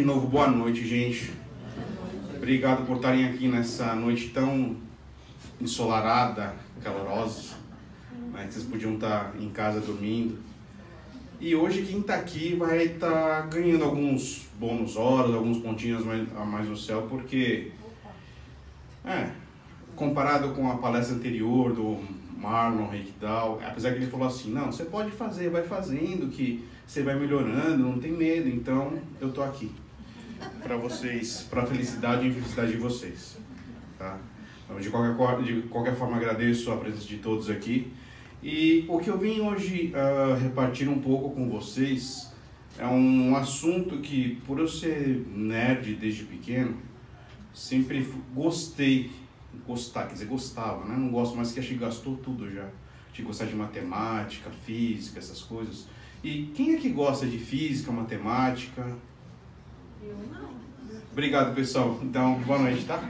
de novo, boa noite, gente. Obrigado por estarem aqui nessa noite tão ensolarada, calorosa, né? Vocês podiam estar em casa dormindo. E hoje quem está aqui vai estar ganhando alguns bônus horas, alguns pontinhos a mais no céu, porque, comparado com a palestra anterior do Marlon Reikdal, apesar que ele falou assim, não, você pode fazer, vai fazendo, que você vai melhorando, não tem medo, então eu tô aqui para vocês, para a felicidade e infelicidade de vocês, tá? Então, de qualquer forma agradeço a presença de todos aqui, e o que eu vim hoje repartir um pouco com vocês é um assunto que, por eu ser nerd desde pequeno, sempre gostava, né? Não gosto mais, que acho que gastou tudo já. De gostar de matemática, física, essas coisas. E quem é que gosta de física, matemática? Eu não. Obrigado, pessoal. Então, boa noite, tá?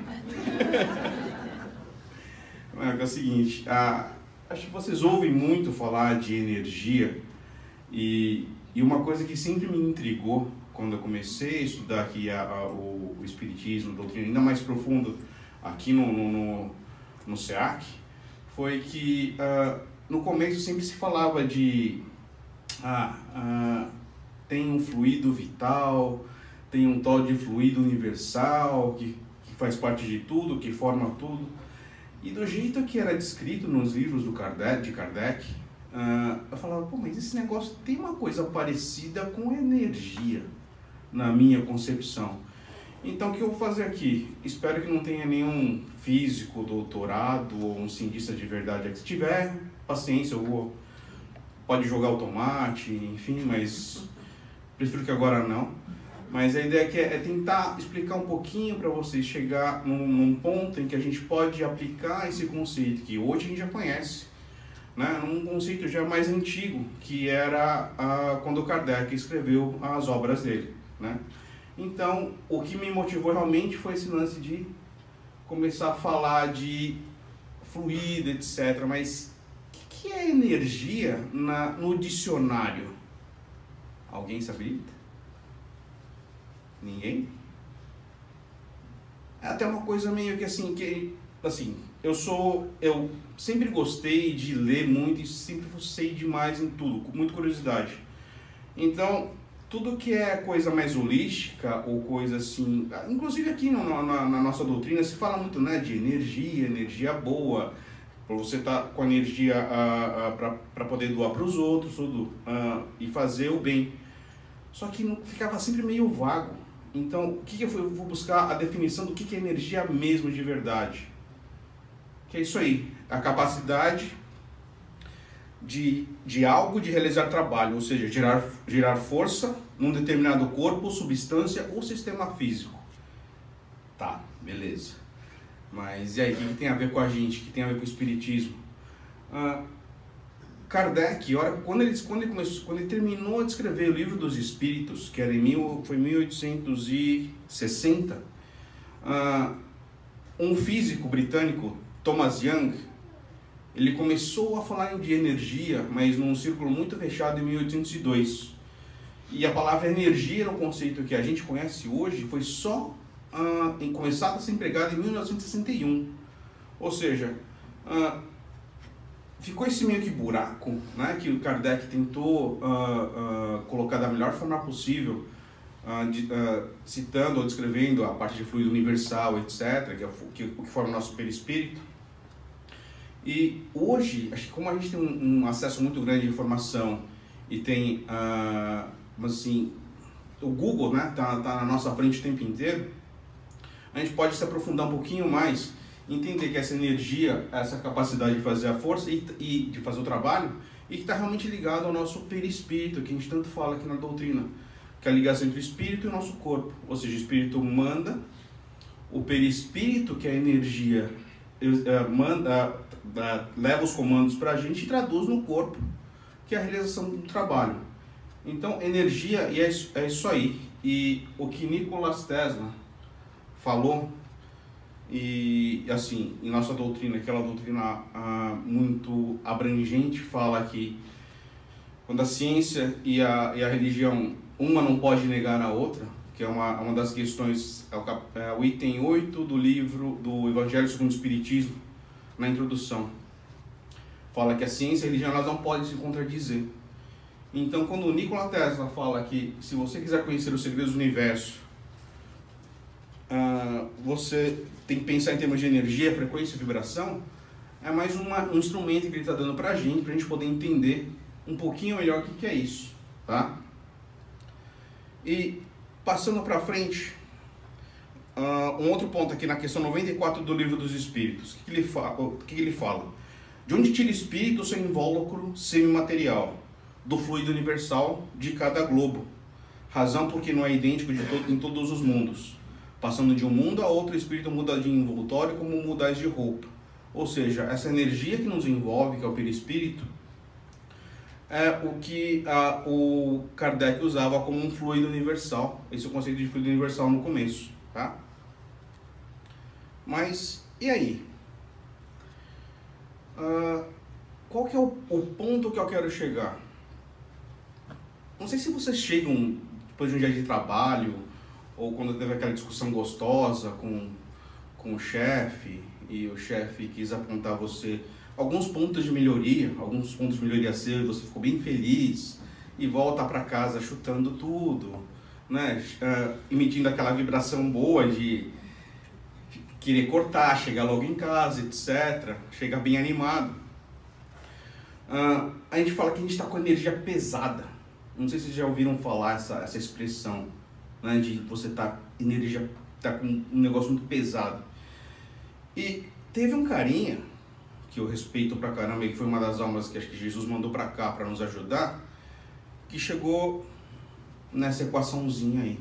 É o seguinte, acho que vocês ouvem muito falar de energia e uma coisa que sempre me intrigou quando eu comecei a estudar aqui o espiritismo, a doutrina ainda mais profundo aqui no SEAC, foi que no começo sempre se falava de tem um fluido vital, tem um tal de fluido universal que faz parte de tudo, que forma tudo. E do jeito que era descrito nos livros de Kardec, eu falava, pô, mas esse negócio tem uma coisa parecida com energia, na minha concepção. Então, o que eu vou fazer aqui? Espero que não tenha nenhum físico, doutorado ou um cientista de verdade aqui. Se tiver, paciência, pode jogar o tomate, enfim, mas prefiro que agora não. Mas a ideia aqui é tentar explicar um pouquinho para vocês chegar num ponto em que a gente pode aplicar esse conceito que hoje a gente já conhece, né? Um conceito já mais antigo, que era quando Kardec escreveu as obras dele, né? Então, o que me motivou realmente foi esse lance de começar a falar de fluido, etc. Mas o que é energia no dicionário? Alguém sabe? Ninguém? É até uma coisa meio que assim, eu sempre gostei de ler muito e sempre fucei demais em tudo, com muita curiosidade. Então, tudo que é coisa mais holística ou coisa assim, inclusive aqui na nossa doutrina se fala muito, né, de energia boa, para você estar com a energia para poder doar para os outros e fazer o bem. Só que ficava sempre meio vago. Então, o que eu vou buscar? A definição do que é energia mesmo de verdade. Que é isso aí, a capacidade de algo de realizar trabalho, ou seja, gerar força num determinado corpo, substância ou sistema físico. Tá, beleza. Mas e aí, o que tem a ver com a gente? O que tem a ver com o espiritismo? Kardec, quando ele terminou de escrever o Livro dos Espíritos, que era foi em 1860, um físico britânico, Thomas Young, ele começou a falar de energia, mas num círculo muito fechado em 1802. E a palavra energia, no conceito que a gente conhece hoje, foi só começado a ser empregada em 1961. Ou seja, ficou esse meio que buraco, né, que o Kardec tentou colocar da melhor forma possível, citando ou descrevendo a parte de fluido universal, etc., que é o que forma o nosso perispírito. E hoje, acho que como a gente tem um acesso muito grande de informação e tem, assim, o Google, né, tá na nossa frente o tempo inteiro, a gente pode se aprofundar um pouquinho mais, entender que essa energia, essa capacidade de fazer a força e de fazer o trabalho, e que está realmente ligado ao nosso perispírito, que a gente tanto fala aqui na doutrina, que é a ligação entre o espírito e o nosso corpo. Ou seja, o espírito manda, o perispírito, que é a energia, leva os comandos para a gente e traduz no corpo, que é a realização do trabalho. Então, energia, e é isso aí. E o que Nikola Tesla falou, e assim, em nossa doutrina, aquela doutrina muito abrangente, fala que quando a ciência e a religião, uma não pode negar a outra, que é uma das questões, é o item 8 do livro do Evangelho segundo o Espiritismo, na introdução. Fala que a ciência e a religião elas não podem se contradizer. Então, quando o Nikola Tesla fala que se você quiser conhecer os segredos do universo, você tem que pensar em termos de energia, frequência e vibração, é mais um instrumento que ele está dando para a gente poder entender um pouquinho melhor o que é isso, tá? E passando para frente, um outro ponto aqui na questão 94 do Livro dos Espíritos, o que ele fala? De onde tira espírito o seu invólucro semimaterial, do fluido universal de cada globo, razão porque não é idêntico em todos os mundos. Passando de um mundo a outro, o espírito muda de envoltório como mudais de roupa. Ou seja, essa energia que nos envolve, que é o perispírito, é o que o Kardec usava como um fluido universal. Esse é o conceito de fluido universal no começo, tá? Mas, e aí? Qual que é o ponto que eu quero chegar? Não sei se vocês chegam depois de um dia de trabalho, ou quando teve aquela discussão gostosa com o chefe, e o chefe quis apontar a você alguns pontos de melhoria seu, e você ficou bem feliz, e volta para casa chutando tudo, né? Emitindo aquela vibração boa de querer cortar, chegar logo em casa, etc. Chegar bem animado. A gente fala que a gente está com energia pesada. Não sei se vocês já ouviram falar essa expressão, né, de você tá com um negócio muito pesado. E teve um carinha, que eu respeito pra caramba, que foi uma das almas que acho que Jesus mandou pra cá pra nos ajudar, que chegou nessa equaçãozinha aí.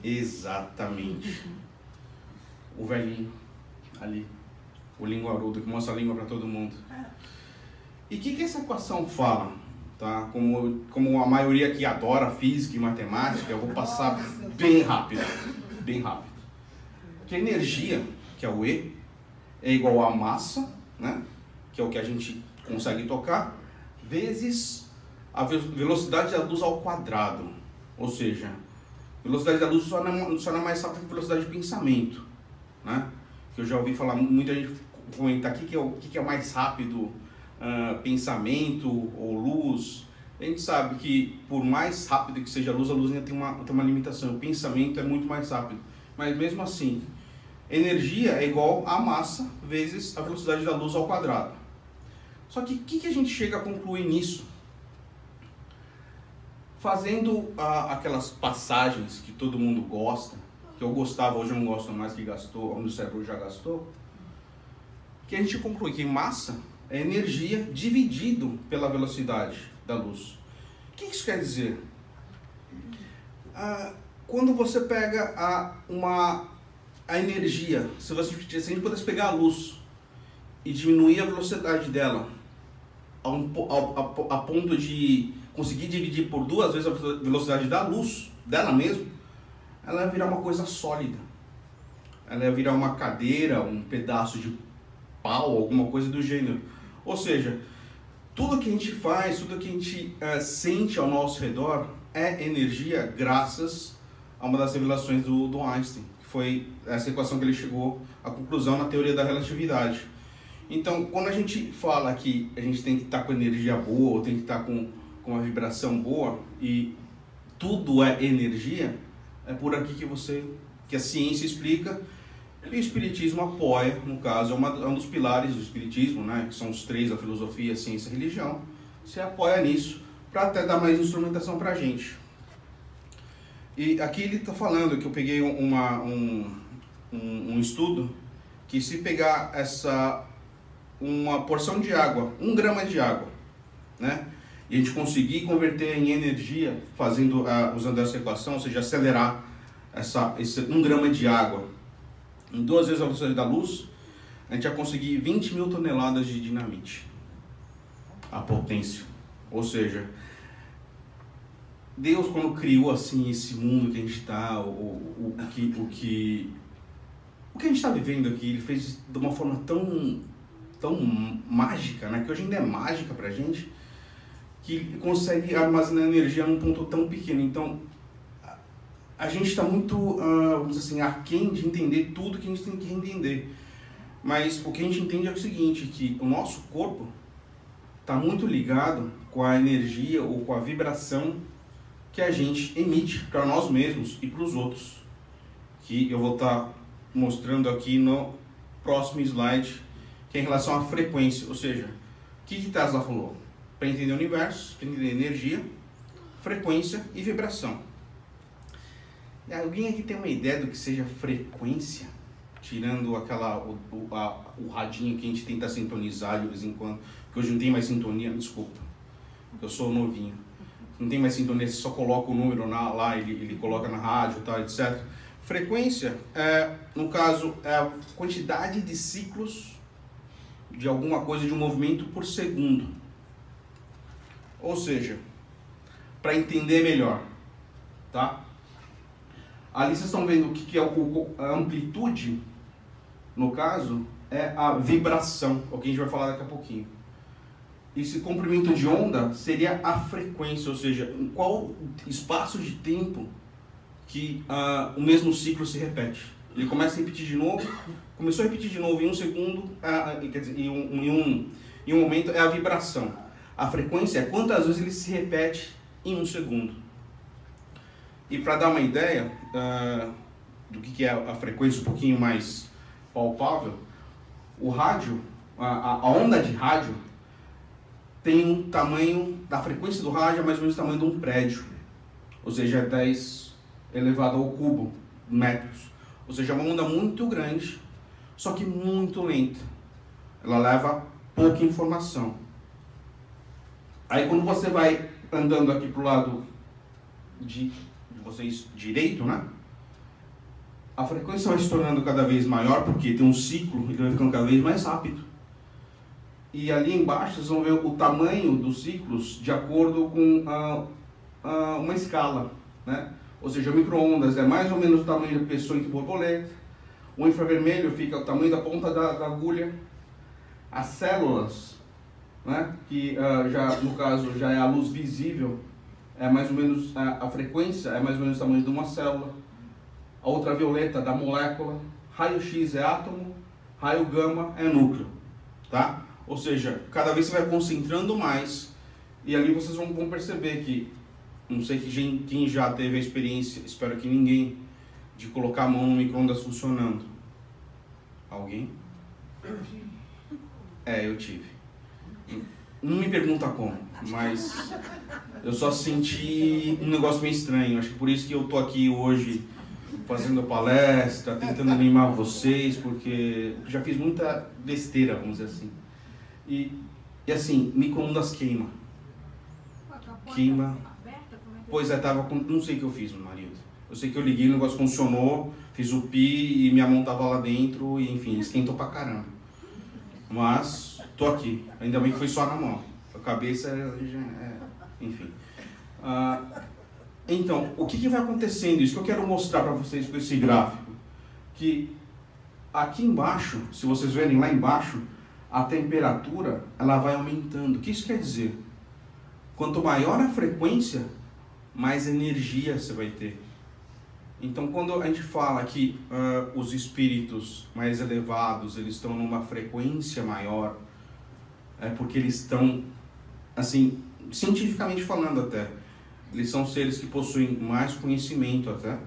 Exatamente. O velhinho ali, o linguarudo, que mostra a língua pra todo mundo. E o que essa equação fala? Tá? Como a maioria aqui adora física e matemática, eu vou passar bem rápido. Que a energia, que é o E, é igual a massa, né? Que é o que a gente consegue tocar, vezes a velocidade da luz ao quadrado. Ou seja, a velocidade da luz só não é mais rápida que a velocidade de pensamento, né? Que eu já ouvi falar, muita gente comentar aqui que é mais rápido, pensamento ou luz. A gente sabe que por mais rápido que seja a luz ainda tem uma limitação. O pensamento é muito mais rápido, mas mesmo assim, energia é igual a massa vezes a velocidade da luz ao quadrado. Só que o que a gente chega a concluir nisso? Fazendo aquelas passagens que todo mundo gosta, que eu gostava, hoje eu não gosto mais, que gastou, o meu cérebro já gastou, que a gente conclui que massa é energia dividido pela velocidade da luz. O que isso quer dizer? Quando você pega a energia, se a gente pudesse pegar a luz e diminuir a velocidade dela a ponto de conseguir dividir por 2 vezes a velocidade da luz, dela mesmo, ela ia virar uma coisa sólida. Ela ia virar uma cadeira, um pedaço de pau, alguma coisa do gênero. Ou seja, tudo que a gente faz, tudo que a gente sente ao nosso redor é energia graças a uma das revelações do Einstein, que foi essa equação que ele chegou à conclusão na teoria da relatividade. Então, quando a gente fala que a gente tem que estar com energia boa, ou tem que estar com uma vibração boa, e tudo é energia, é por aqui que a ciência explica. E o Espiritismo apoia, no caso, é um dos pilares do Espiritismo, né, que são os 3, a filosofia, a ciência e a religião. Se apoia nisso, para até dar mais instrumentação para a gente. E aqui ele está falando que eu peguei um estudo, que se pegar uma porção de água, 1 grama de água, né, e a gente conseguir converter em energia, usando essa equação, ou seja, acelerar esse 1 grama de água em 2 vezes a velocidade da luz, a gente ia conseguir 20 mil toneladas de dinamite. A potência. Ou seja, Deus, quando criou assim esse mundo que a gente está, o que a gente está vivendo aqui, ele fez de uma forma tão mágica, né? Que hoje ainda é mágica pra gente, que consegue armazenar energia num ponto tão pequeno. Então, a gente está muito, vamos dizer assim, aquém de entender tudo que a gente tem que entender. Mas o que a gente entende é o seguinte, que o nosso corpo está muito ligado com a energia ou com a vibração que a gente emite para nós mesmos e para os outros. Que eu vou estar mostrando aqui no próximo slide, que é em relação à frequência. Ou seja, o que Tesla falou? Para entender o universo, para entender energia, frequência e vibração. Alguém aqui tem uma ideia do que seja frequência? Tirando o radinho que a gente tenta sintonizar de vez em quando, que hoje não tem mais sintonia, desculpa, eu sou novinho, não tem mais sintonia, você só coloca o número lá, ele coloca na rádio, tal, etc. Frequência, no caso, é a quantidade de ciclos de alguma coisa, de um movimento por segundo. Ou seja, para entender melhor, tá? Ali vocês estão vendo o que é a amplitude, no caso, é a vibração, o que a gente vai falar daqui a pouquinho. Esse comprimento de onda seria a frequência, ou seja, em qual espaço de tempo que o mesmo ciclo se repete. Ele começa a repetir de novo, começou a repetir de novo em um segundo, quer dizer, em um momento é a vibração. A frequência é quantas vezes ele se repete em um segundo. E para dar uma ideia do que é a frequência um pouquinho mais palpável, o rádio, a onda de rádio tem um tamanho, da frequência do rádio é mais ou menos o tamanho de um prédio, ou seja, 10 elevado ao cubo metros, ou seja, é uma onda muito grande, só que muito lenta, ela leva pouca informação. Aí quando você vai andando aqui pro lado de vocês direito, né? A frequência vai se tornando cada vez maior, porque tem um ciclo, ele vai ficando cada vez mais rápido. E ali embaixo vocês vão ver o tamanho dos ciclos de acordo com uma escala, né? Ou seja, o micro-ondas é mais ou menos o tamanho da pessoa entre borboleta, o infravermelho fica o tamanho da ponta da agulha, as células, né? Que já, no caso, já é a luz visível, é mais ou menos a frequência, é mais ou menos o tamanho de uma célula. A ultravioleta da molécula, raio-x é átomo, raio gama é núcleo, tá? Ou seja, cada vez você vai concentrando mais e ali vocês vão perceber que, não sei quem já teve a experiência, espero que ninguém, de colocar a mão no micro-ondas funcionando. Alguém? Eu tive. Não me pergunta como, mas eu só senti um negócio meio estranho. Acho que por isso que eu tô aqui hoje fazendo palestra, tentando animar vocês, porque já fiz muita besteira, vamos dizer assim. E assim, micro-ondas queima. Queima. Pois tava com... Não sei o que eu fiz, meu marido. Eu sei que eu liguei, o negócio funcionou, fiz o pi e minha mão tava lá dentro, e enfim, esquentou pra caramba. Mas tô aqui, ainda bem que foi só na mão. A cabeça, enfim. Então, o que vai acontecendo? Isso que eu quero mostrar para vocês com esse gráfico. Que aqui embaixo, se vocês verem lá embaixo, a temperatura ela vai aumentando. O que isso quer dizer? Quanto maior a frequência, mais energia você vai ter. Então, quando a gente fala que os espíritos mais elevados eles estão numa frequência maior, é porque eles estão, assim, cientificamente falando até, eles são seres que possuem mais conhecimento até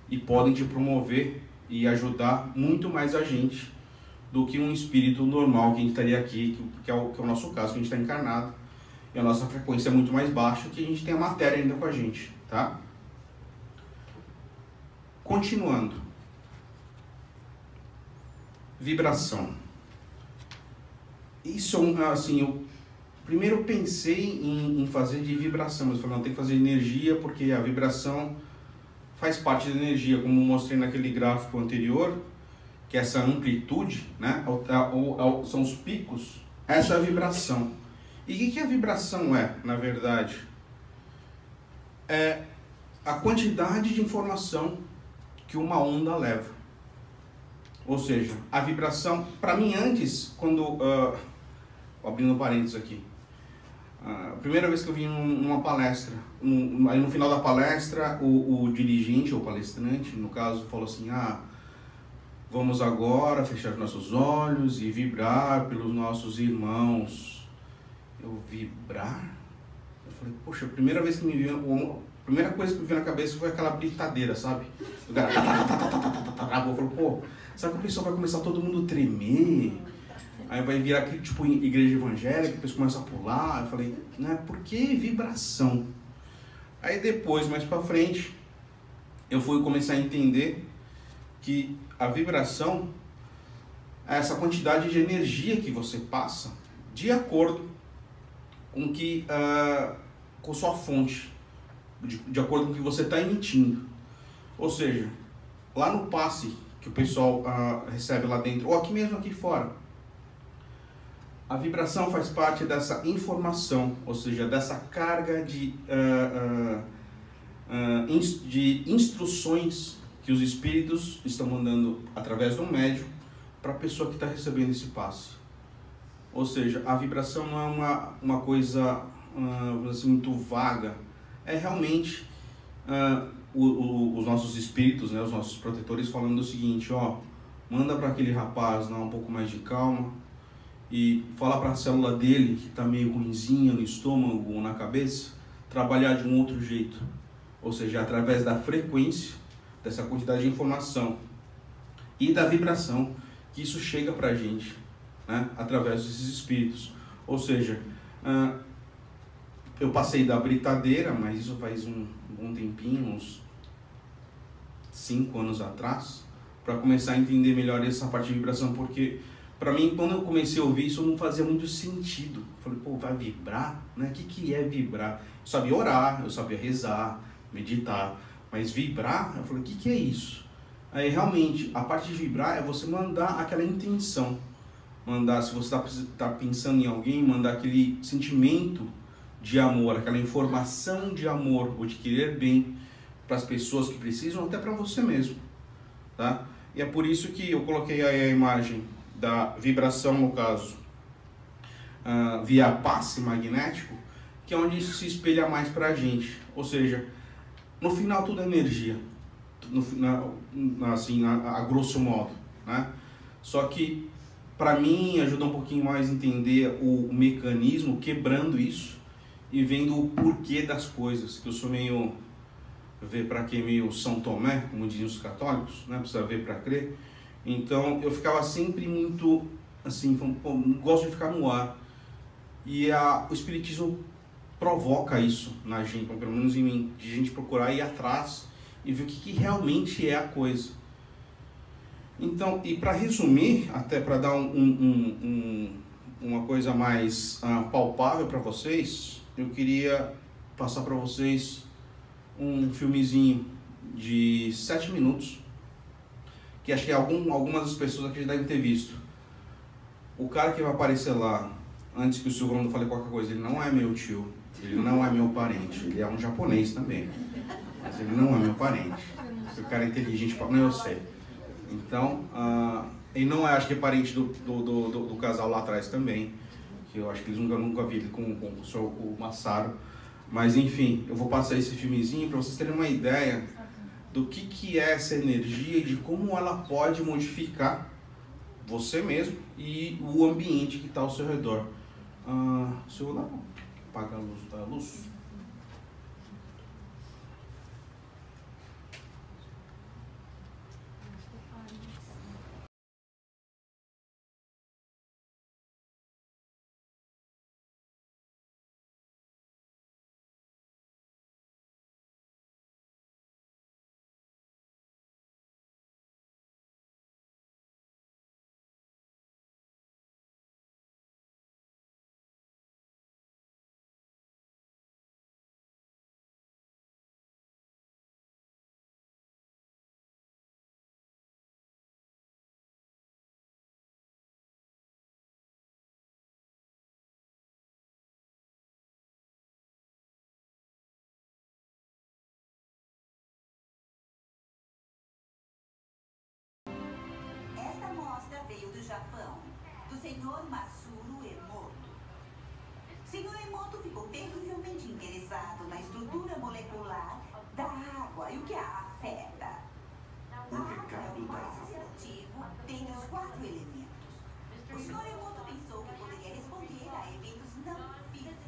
e podem te promover e ajudar muito mais a gente do que um espírito normal que a gente estaria aqui, que é o nosso caso, que a gente está encarnado e a nossa frequência é muito mais baixa, que a gente tem a matéria ainda com a gente, tá? Continuando. Vibração. Isso, assim, eu primeiro pensei em fazer de vibração, mas eu falei, não, tem que fazer energia, porque a vibração faz parte da energia, como eu mostrei naquele gráfico anterior, que essa amplitude, né, são os picos, essa é a vibração. E o que a vibração é, na verdade? É a quantidade de informação que uma onda leva. Ou seja, a vibração, para mim antes, quando, abrindo parênteses aqui, A primeira vez que eu vim numa palestra, aí no final da palestra, o dirigente, ou palestrante, no caso, falou assim, vamos agora fechar nossos olhos e vibrar pelos nossos irmãos. Eu vibrar? Eu falei, poxa, a primeira vez que me viu, a primeira coisa que me veio na cabeça foi aquela britadeira, sabe? O cara, eu falei, pô, será que o pessoal vai começar todo mundo a tremer? Aí vai virar aquele tipo igreja evangélica, o pessoal começa a pular. Eu falei, né, por que vibração? Aí depois, mais pra frente, eu fui começar a entender que a vibração é essa quantidade de energia que você passa de acordo com que com sua fonte, de acordo com o que você está emitindo. Ou seja, lá no passe que o pessoal recebe lá dentro, ou aqui mesmo aqui fora, a vibração faz parte dessa informação, ou seja, dessa carga de instruções que os espíritos estão mandando através do médium para a pessoa que está recebendo esse passe. Ou seja, a vibração não é uma coisa assim, muito vaga, é realmente os nossos espíritos, né, os nossos protetores falando o seguinte, manda para aquele rapaz dar um pouco mais de calma, e falar para a célula dele, que está meio ruinzinha no estômago ou na cabeça, trabalhar de um outro jeito. Ou seja, através da frequência, dessa quantidade de informação e da vibração, que isso chega para a gente, né, através desses espíritos. Ou seja, eu passei da britadeira, mas isso faz um bom tempinho, uns 5 anos atrás, para começar a entender melhor essa parte de vibração, porque para mim, quando eu comecei a ouvir isso, não fazia muito sentido. Eu falei, pô, vai vibrar? Né? O que é vibrar? Eu sabia orar, eu sabia rezar, meditar, mas vibrar, eu falei, o que é isso? Aí realmente, a parte de vibrar é você mandar aquela intenção. Mandar, se você está pensando em alguém, mandar aquele sentimento de amor, aquela informação de amor ou de querer bem para as pessoas que precisam, até para você mesmo. Tá? E é por isso que eu coloquei aí a imagem da vibração, no caso, via passe magnético, que é onde isso se espelha mais para a gente. Ou seja, no final tudo é energia, assim, a grosso modo, né? Só que, para mim, ajuda um pouquinho mais a entender o mecanismo, quebrando isso e vendo o porquê das coisas, que eu sou meio, ver para quem, meio São Tomé, como diziam os católicos, né? Precisa ver para crer. Então eu ficava sempre muito assim, não gosto de ficar no ar. E o espiritismo provoca isso na gente, pelo menos em mim, de a gente procurar ir atrás e ver o que realmente é a coisa. Então, e para resumir, até para dar uma coisa mais palpável para vocês, eu queria passar para vocês um filmezinho de 7 minutos, que acho que algumas das pessoas aqui já devem ter visto. O cara que vai aparecer lá, antes que o Silvano fale qualquer coisa, ele não é meu tio, ele não é meu parente, ele é um japonês também, mas ele não é meu parente. O cara é inteligente, não, eu sei. Então, ele não é, acho que é parente do casal lá atrás também, que eu acho que eles nunca vi ele com o Massaro. Mas enfim, eu vou passar esse filmezinho para vocês terem uma ideia do que é essa energia e de como ela pode modificar você mesmo e o ambiente que está ao seu redor. Se eu lá apagar a luz da luz. Veio do Japão, do senhor Matsuru Emoto. Sr. Emoto ficou terrivelmente interessado na estrutura molecular da água e o que a afeta. O recado da Esse água. motivo tem os 4 elementos. O Sr. Emoto pensou que poderia responder a eventos não físicos.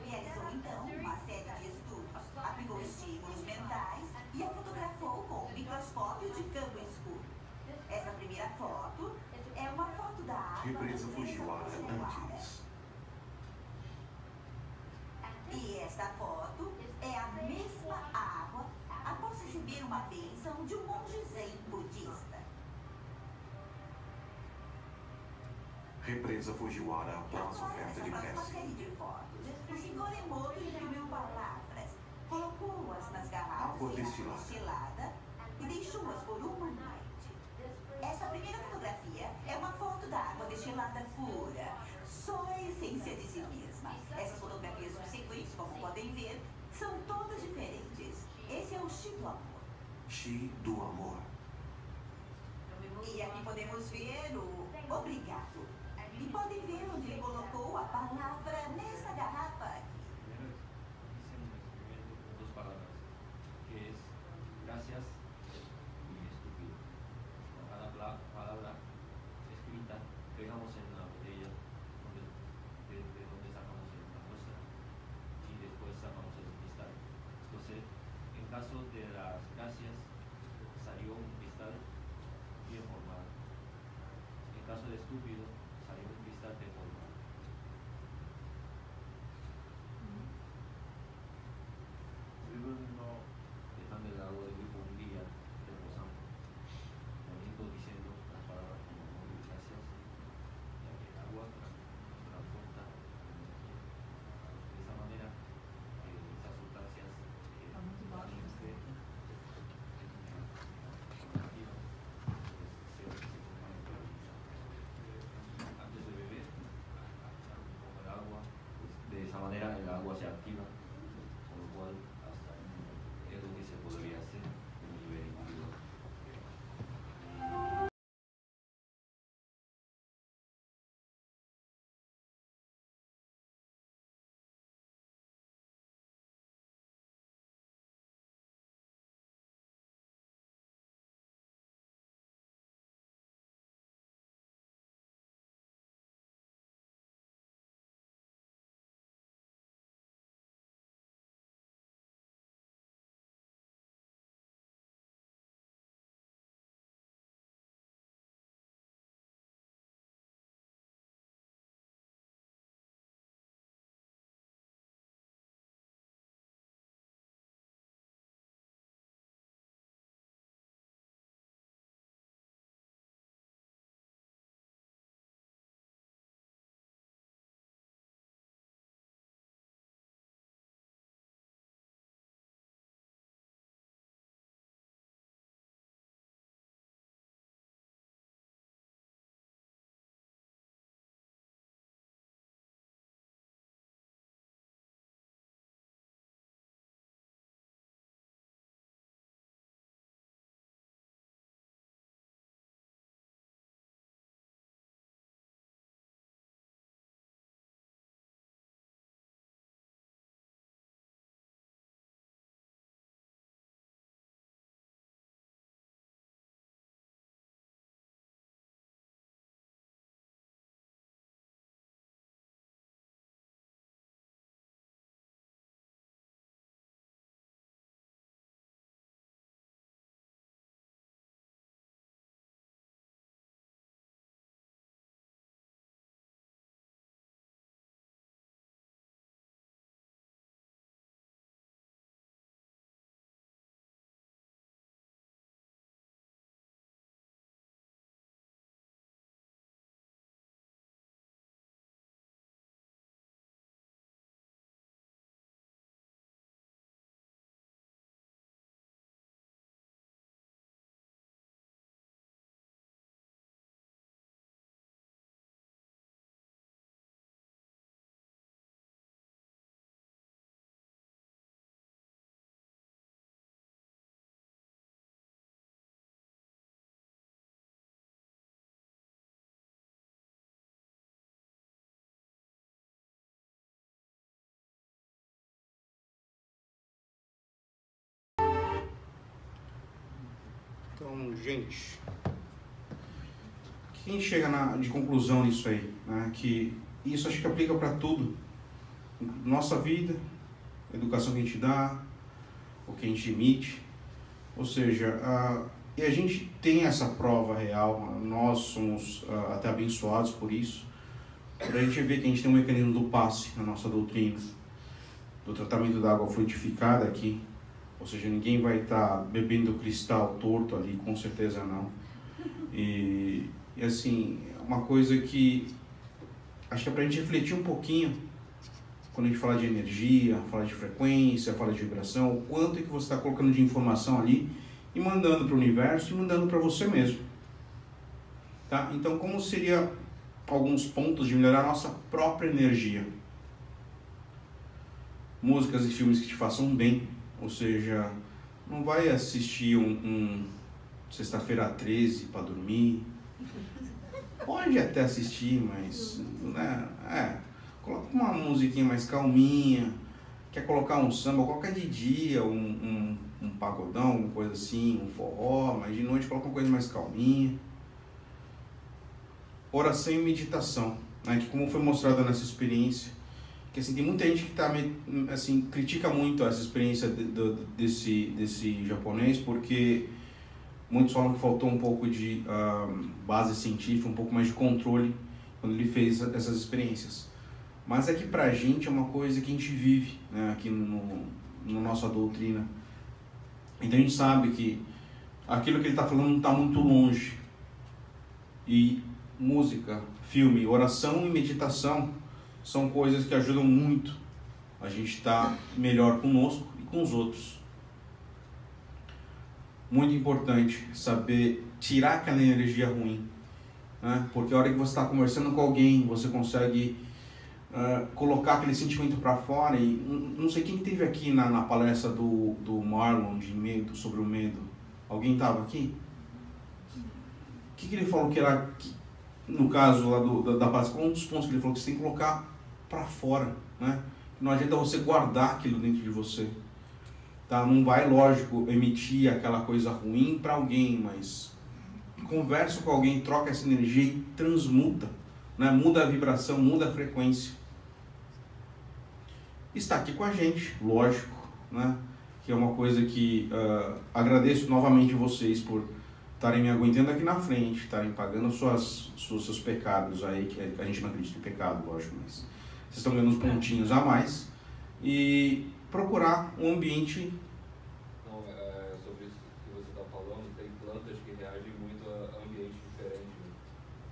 Realizou então uma série de estudos, aplicou estímulos mentais e a fotografou com um microscópio de campo escuro. Essa primeira foto é uma foto da água. Represa Fujiwara antes. E esta foto é a mesma água após receber uma bênção de um monge zen budista. Represa Fujiwara após oferta de Uma prece. série de fotos. O Sr. Emoto imprimiu palavras, colocou-as nas garrafas Água de água destilada. destilada e deixou-as por uma noite. Essa primeira fotografia é uma foto da água destilada pura, só a essência de si mesma. Essas fotografias subsequentes, como podem ver, são todas diferentes. Esse é o Shi do amor. Chi do amor. E aqui podemos ver o obrigado. E podem ver onde ele colocou a palavra nessa garrafa aqui. Primero dice un experimento con dos palabras, que es gracias y estúpido. Con cada palabra escrita pegamos en la botella de donde sacamos la muestra y después sacamos el cristal. Entonces, en caso de las gracias, salió un cristal bien formado. En caso de estúpido, salió un cristal deformado. Viviendo dejando el agua del grupo un día, reposando, bonito diciendo las palabras como amor y gracias, ya que el agua nos transporta energía. De esa manera, esas sustancias Tá muito baixo también esse daqui. se forman en antes de beber, Então, gente, quem chega de conclusão nisso aí, né? Que isso acho que aplica para tudo, nossa vida, a educação que a gente dá, o que a gente emite, ou seja, e a gente tem essa prova real, nós somos até abençoados por isso, para a gente ver que a gente tem um mecanismo do passe na nossa doutrina, do tratamento da água fluidificada aqui, ou seja, ninguém vai estar bebendo cristal torto ali, com certeza não. E assim, é uma coisa que acho que é para a gente refletir um pouquinho, quando a gente fala de energia, fala de frequência, fala de vibração, o quanto é que você está colocando de informação ali e mandando para o universo e mandando para você mesmo. Tá? Então, como seria alguns pontos de melhorar a nossa própria energia? Músicas e filmes que te façam bem, ou seja, não vai assistir um Sexta-feira 13 para dormir. Pode até assistir, mas né, coloca uma musiquinha mais calminha. Quer colocar um samba, coloca de dia, um pagodão, alguma coisa assim, um forró, mas de noite coloca uma coisa mais calminha. Oração e meditação, né, que como foi mostrado nessa experiência, que assim, tem muita gente que tá, assim, critica muito essa experiência desse japonês, porque muitos falam que faltou um pouco de base científica, um pouco mais de controle quando ele fez essas experiências. Mas é que pra gente é uma coisa que a gente vive, né, aqui no nossa doutrina. Então a gente sabe que aquilo que ele está falando não está muito longe. E música, filme, oração e meditação são coisas que ajudam muito a gente estar melhor conosco e com os outros. Muito importante saber tirar aquela energia ruim, né? Porque a hora que você está conversando com alguém, você consegue colocar aquele sentimento para fora. E não sei quem teve aqui na palestra do Marlon de medo, sobre o medo. Alguém estava aqui? O que ele falou que era, no caso lá da palestra, um dos pontos que ele falou que você tem que colocar para fora, né? Não adianta você guardar aquilo dentro de você. Tá? Não vai, lógico, emitir aquela coisa ruim para alguém, mas conversa com alguém, troca essa energia e transmuta, né? Muda a vibração, muda a frequência. Está aqui com a gente, lógico, né? Que é uma coisa que agradeço novamente vocês por estarem me aguentando aqui na frente, estarem pagando seus pecados aí, que a gente não acredita em pecado, lógico, mas vocês estão ganhando uns pontinhos a mais. E procurar um ambiente. Não, sobre isso que você está falando, tem plantas que reagem muito a ambientes diferentes. Né?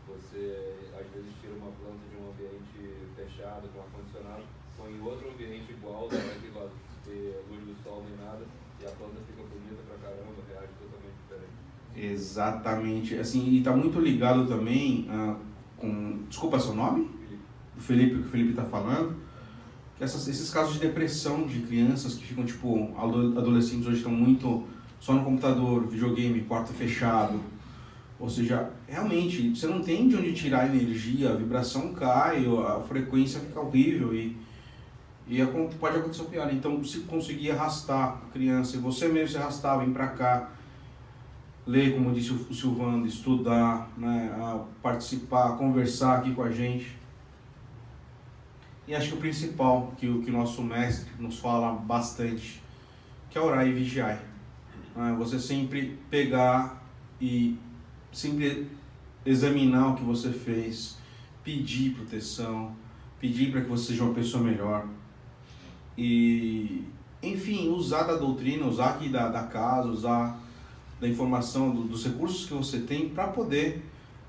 Você às vezes tira uma planta de um ambiente fechado, com ar-condicionado, põe em outro ambiente igual, não é que vai ter luz do sol nem nada, e a planta fica bonita pra caramba, reage totalmente diferente. Exatamente, assim, e está muito ligado também com. Desculpa seu nome? Felipe, o que o Felipe está falando. Que esses casos de depressão de crianças que ficam, tipo, adolescentes hoje estão muito só no computador, videogame, quarto fechado. Ou seja, realmente, você não tem de onde tirar energia, a vibração cai, a frequência fica horrível e pode acontecer o pior. Então, se conseguir arrastar a criança, e você mesmo se arrastar, vem pra cá, ler, como disse o Silvando, estudar, né, participar, conversar aqui com a gente. E acho que o principal, que o nosso mestre nos fala bastante, que é orar e vigiar. Você sempre pegar e sempre examinar o que você fez, pedir proteção, pedir para que você seja uma pessoa melhor. E, enfim, usar da doutrina, usar aqui da casa, usar da informação, dos recursos que você tem para poder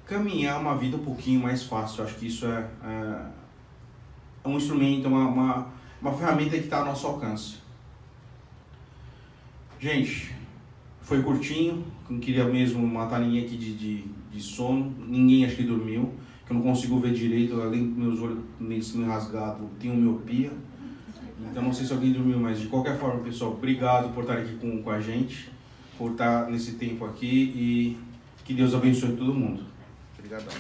caminhar uma vida um pouquinho mais fácil. Eu acho que isso é um instrumento, uma ferramenta que está ao nosso alcance. Gente, foi curtinho, não queria mesmo matar ninguém aqui de sono, ninguém acho que dormiu, que eu não consigo ver direito, além dos meus olhos meio rasgados, tenho miopia, então não sei se alguém dormiu, mas de qualquer forma, pessoal, obrigado por estar aqui com a gente, por estar nesse tempo aqui e que Deus abençoe todo mundo. Obrigadão.